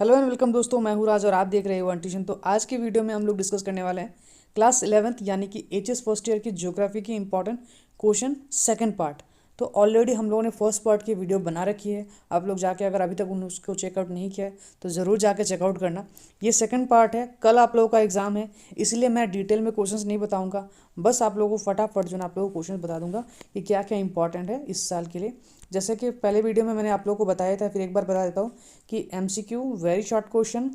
Hello and welcome दोस्तों, मैं हूँ राज और आप देख रहे हो ट्यूशन। तो आज की वीडियो में हम लोग डिस्कस करने वाले हैं क्लास 11th यानी कि एचएस फर्स्ट ईयर की ज्योग्राफी की इंपॉर्टेंट क्वेश्चन सेकंड पार्ट। तो ऑलरेडी हम लोगों ने फर्स्ट पार्ट की वीडियो बना रखी है। आप लोग जाके अगर अभी तक उसको चेकआउट नहीं किया है तो ज़रूर जाके चेकआउट करना। ये सेकंड पार्ट है, कल आप लोगों का एग्जाम है, इसलिए मैं डिटेल में क्वेश्चंस नहीं बताऊंगा। बस आप लोगों को फटाफट जो है आप लोगों को क्वेश्चन बता दूंगा कि क्या क्या इंपॉर्टेंट है इस साल के लिए। जैसे कि पहले वीडियो में मैंने आप लोगों को बताया था, फिर एक बार बता देता हूँ कि MCQ, very short question,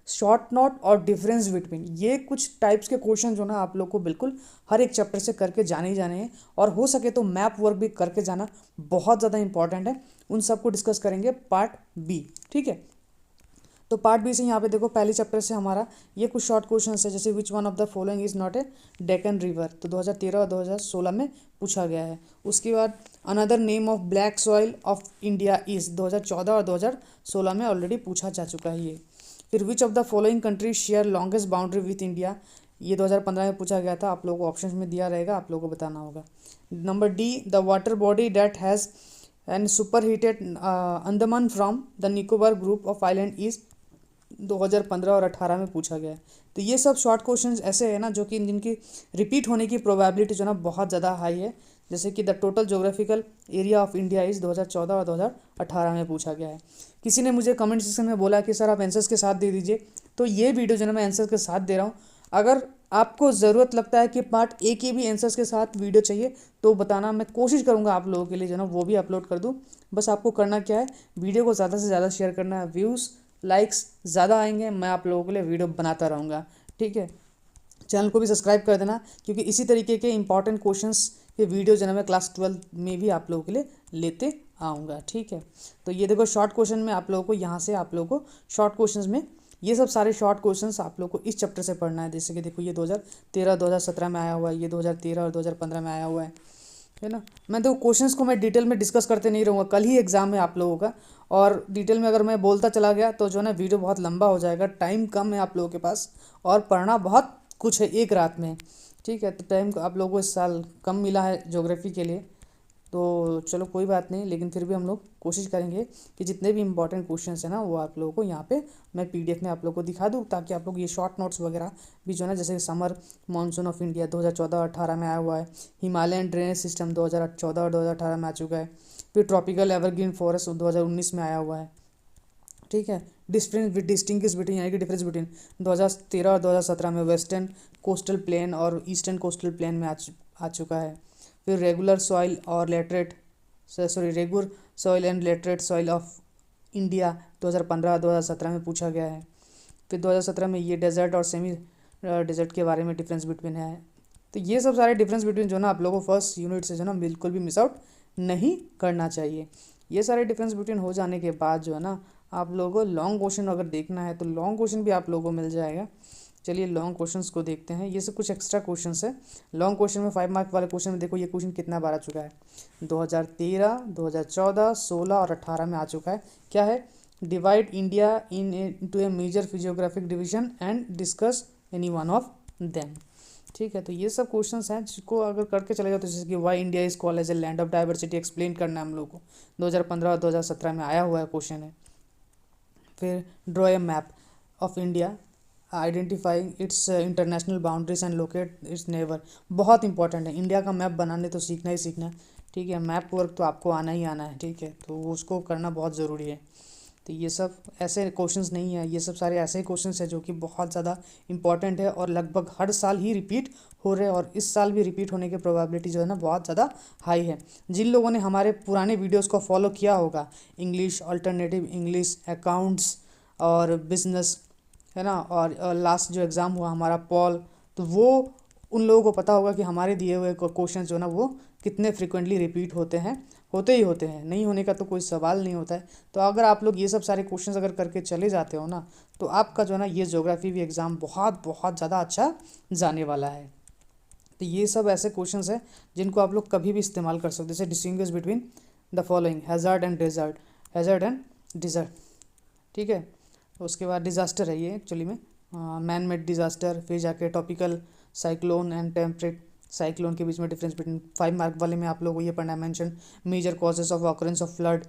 short note और डिफरेंस बिटवीन, ये कुछ टाइप्स के क्वेश्चन जो ना आप लोग को बिल्कुल हर एक चैप्टर से करके जाने ही जाने हैं। और हो सके तो मैप वर्क भी करके जाना बहुत ज़्यादा इंपॉर्टेंट है। उन सबको डिस्कस करेंगे पार्ट बी, ठीक है। तो पार्ट बी से यहाँ पे देखो, पहले चैप्टर से हमारा ये कुछ शॉर्ट क्वेश्चन है, जैसे which one of the following is not a Deccan river, तो 2013 और 2016 में पूछा गया है। उसके बाद another name of black soil of India is 2014 और 2016 में ऑलरेडी पूछा जा चुका है ये। फिर which of the following countries share longest boundary with India, ये 2015 में पूछा गया था। आप लोगों को ऑप्शन में दिया रहेगा, आप लोगों को बताना होगा। Number D, the water body date has and super heated Andaman from the Nicobar group of island is 2015 और 18 में पूछा गया है। तो ये सब शॉर्ट क्वेश्चंस ऐसे हैं ना जो कि जिनकी रिपीट होने की प्रोबेबिलिटी जो ना बहुत ज़्यादा हाई है। जैसे कि the total geographical area of India is 2014 और 2018 में पूछा गया है। किसी ने मुझे कमेंट सेक्शन में बोला कि सर आप आंसर्स के साथ दे दीजिए, तो ये वीडियो जो ना मैं आंसर्स के साथ दे रहा हूँ। अगर आपको ज़रूरत लगता है कि पार्ट ए के भी आंसर्स के साथ वीडियो चाहिए तो बताना, मैं कोशिश करूँगा आप लोगों के लिए जो ना वो भी अपलोड कर दूँ। बस आपको करना क्या है, वीडियो को ज़्यादा से ज़्यादा शेयर करना है, व्यूज़ लाइक्स ज़्यादा आएंगे, मैं आप लोगों के लिए वीडियो बनाता रहूँगा, ठीक है। चैनल को भी सब्सक्राइब कर देना, क्योंकि इसी तरीके के इंपॉर्टेंट क्वेश्चंस के वीडियो जो है मैं क्लास 12 में भी आप लोगों के लिए लेते आऊँगा, ठीक है। तो ये देखो शॉर्ट क्वेश्चन में आप लोगों को यहाँ से आप लोगों को शॉर्ट क्वेश्चंस में ये सब सारे शॉर्ट क्वेश्चंस आप लोग को इस चैप्टर से पढ़ना है। जैसे कि देखो ये 2013 2017 में आया हुआ है, ये 2013 और 2015 में आया हुआ है ना। मैं तो क्वेश्चंस को मैं डिटेल में डिस्कस करते नहीं रहूँगा, कल ही एग्जाम है आप लोगों का, और डिटेल में अगर मैं बोलता चला गया तो जो है ना वीडियो बहुत लंबा हो जाएगा। टाइम कम है आप लोगों के पास और पढ़ना बहुत कुछ है एक रात में, ठीक है। तो टाइम आप लोगों को इस साल कम मिला है ज्योग्राफी के लिए, तो चलो कोई बात नहीं, लेकिन फिर भी हम लोग कोशिश करेंगे कि जितने भी इंपॉर्टेंट क्वेश्चंस हैं ना वो आप लोगों को यहाँ पे मैं पीडीएफ में आप लोगों को दिखा दूँ, ताकि आप लोग ये शॉर्ट नोट्स वगैरह भी जो है ना, जैसे समर मानसून ऑफ इंडिया 2014-18 में आया हुआ है, हिमालयन ड्रेनेज सिस्टम 2014 और 2018 में आ चुका है, फिर ट्रॉपिकल एवरग्रीन फॉरेस्ट 2019 में आया हुआ है, ठीक है। डिस्टिंग्विश बिटवीन यानी कि डिफरेंस बिटवीन 2013 और 2017 में वेस्टर्न कोस्टल प्लेन और ईस्टर्न कोस्टल प्लेन में आ चुका है। फिर रेगुलर सॉइल और laterite regular soil and laterite soil of India 2015 2017 में पूछा गया है। फिर 2017 में ये डेजर्ट और सेमी डेजर्ट के बारे में डिफरेंस बिटवीन है। तो ये सब सारे डिफरेंस बिटवीन जो ना आप लोगों को फर्स्ट यूनिट से जो ना बिल्कुल भी मिस आउट नहीं करना चाहिए। ये सारे डिफरेंस बिटवीन हो जाने के बाद जो है ना आप लोगों को लॉन्ग क्वेश्चन अगर देखना है तो लॉन्ग क्वेश्चन भी आप लोगों को मिल जाएगा। चलिए लॉन्ग क्वेश्चंस को देखते हैं। ये सब कुछ एक्स्ट्रा क्वेश्चंस है। लॉन्ग क्वेश्चन में 5 मार्क वाले क्वेश्चन में देखो ये क्वेश्चन कितना बार आ चुका है, 2013 2014 16 और 18 में आ चुका है। क्या है, divide India into a major physiographic division and discuss any one of them, ठीक है। तो ये सब क्वेश्चंस हैं जिसको अगर करके चले जाओ तो जैसे कि why India is called as a land of diversity explain करना है हम लोग को, 2015 और 2017 में आया हुआ है क्वेश्चन है। फिर draw a map of India identifying it's international boundaries and locate it's neighbour, बहुत इंपॉर्टेंट है। इंडिया का मैप बनाने तो सीखना ही सीखना है, ठीक है। मैप वर्क तो आपको आना ही आना है, ठीक है, तो उसको करना बहुत ज़रूरी है। तो ये सब ऐसे क्वेश्चंस नहीं है, ये सब सारे ऐसे क्वेश्चंस हैं जो कि बहुत ज़्यादा इंपॉर्टेंट है और लगभग हर साल ही रिपीट हो रहे हैं, और इस साल भी रिपीट होने की प्रोबेबिलिटी जो है ना बहुत ज़्यादा हाई है। जिन लोगों ने हमारे पुराने वीडियोस को फॉलो किया होगा, इंग्लिश, अल्टरनेटिव इंग्लिश, अकाउंट्स और बिजनेस, है ना, और लास्ट जो एग्ज़ाम हुआ हमारा पॉल, तो वो उन लोगों को पता होगा कि हमारे दिए हुए क्वेश्चन जो है ना वो कितने फ्रिक्वेंटली रिपीट होते हैं, होते ही होते हैं, नहीं होने का तो कोई सवाल नहीं होता है। तो अगर आप लोग ये सब सारे क्वेश्चंस अगर करके चले जाते हो ना तो आपका जो है ना ये ज्योग्राफी भी एग्ज़ाम बहुत बहुत ज़्यादा अच्छा जाने वाला है। तो ये सब ऐसे क्वेश्चंस हैं जिनको आप लोग कभी भी इस्तेमाल कर सकते हो, जैसे distinguish between the following hazard and desert, hazard and desert, ठीक है। उसके बाद डिज़ास्टर है ये एक्चुअली में मैन मेड डिज़ास्टर, फिर जाके topical cyclone and temperate cyclone के बीच में डिफरेंस बिटवीन 5 मार्क वाले में आप लोगों को ये पढ़ना है। Mention major causes of occurrence of flood,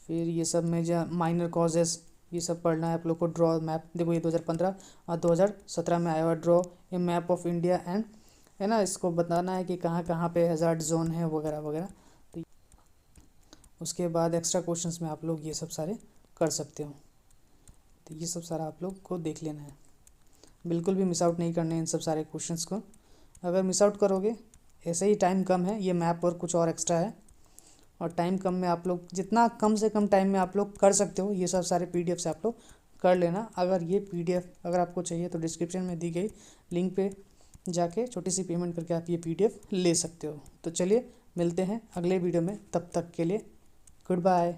फिर ये सब मेजर माइनर कॉजेज ये सब पढ़ना है आप लोग को। ड्रॉ मैप, देखो ये 2015 और 2017 में आया हुआ draw a map of India and, है ना, इसको बताना है कि कहाँ कहाँ पे हैजार्ड जोन है वगैरह वगैरह। तो उसके बाद एक्स्ट्रा क्वेश्चंस में आप लोग ये सब सारे कर सकते हो। तो ये सब सारा आप लोग को देख लेना है, बिल्कुल भी मिस आउट नहीं करने इन सब सारे क्वेश्चंस को। अगर मिस आउट करोगे, ऐसे ही टाइम कम है, ये मैप और कुछ और एक्स्ट्रा है, और टाइम कम में आप लोग जितना कम से कम टाइम में आप लोग कर सकते हो ये सब सारे पीडीएफ से आप लोग कर लेना। अगर ये पीडीएफ अगर आपको चाहिए तो डिस्क्रिप्शन में दी गई लिंक पे जाके छोटी सी पेमेंट करके आप ये पीडीएफ ले सकते हो। तो चलिए मिलते हैं अगले वीडियो में, तब तक के लिए गुड बाय।